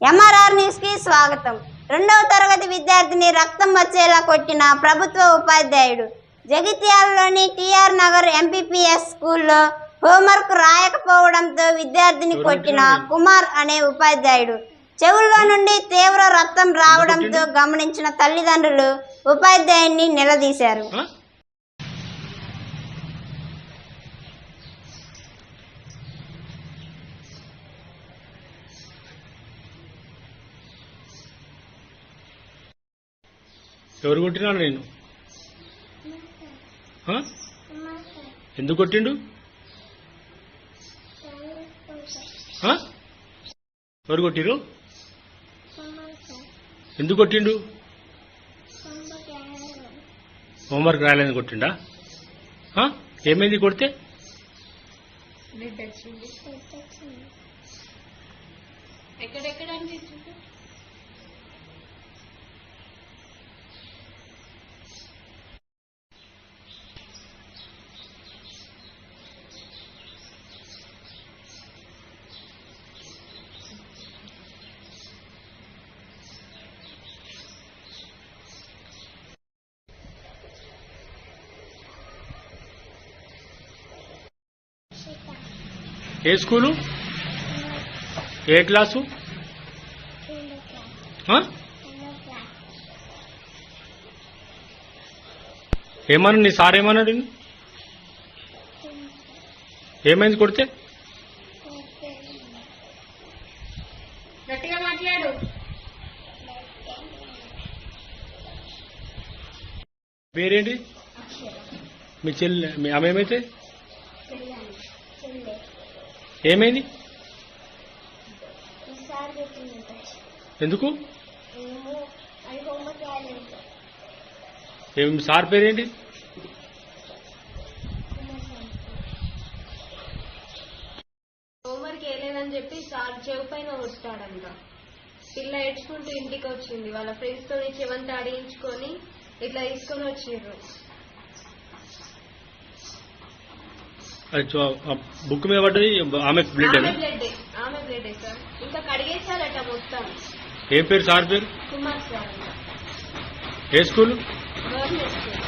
MRR news కి స్వాగతం. 2వ తరగతి విద్యార్థిని రక్తం వచ్చేలా కొట్టిన ప్రభుత్వ ఉపాధ్యాయుడు. జగిత్యాలలోని టిఆర్ నగర్ ఎంపీపీఎస్ స్కూల్లో హోంవర్క్ రాయకపోవడంతో విద్యార్థిని కొట్టిన కుమార్ అనే ఉపాధ్యాయుడు. చెవుల్లో నుండి తీవ్ర రక్తం రావడంతో గమనించిన తల్లిదండ్రులు ఉపాధ్యాయుడిని నిలదీశారు. ఎవరు కొట్టినాడు? నేను ఎందుకు కొట్టిండు? ఎవరు కొట్టిరు? ఎందుకు కొట్టిండు? హోంవర్క్ రాయాలని కొట్టిండా? ఏమైంది కొడితే? ఎక్కడెక్కడ ఏ స్కూలు? ఏ క్లాసు? ఏమన్నా నీ సార్ ఏమన్నాడు? ఏమైంది కొడితే? గట్టిగా మాట్లాడు. పేరేంటి? మీ చెల్లి? మీ ఆమె ఏమైతే? ఏమైంది? ఎందుకు? సార్ పేరేంటి? హోంవర్క్ వేయలేదని చెప్పి సార్ చెవు పైన వస్తాడంట. పిల్ల ఏడ్చుకుంటూ ఇంటికి వచ్చింది. వాళ్ళ ఫ్రెండ్స్ తో చెవంతా ఆడించుకొని ఇట్లా తీసుకొని వచ్చిండ్రు. బుక్ మీద పడ్డది. ఆమె బ్లడ్ సార్. ఇంకా కడిగేశారట మొత్తం. ఏం పేరు సార్ పేరు? కుమార్ సార్. ఏ స్కూల్? Government school.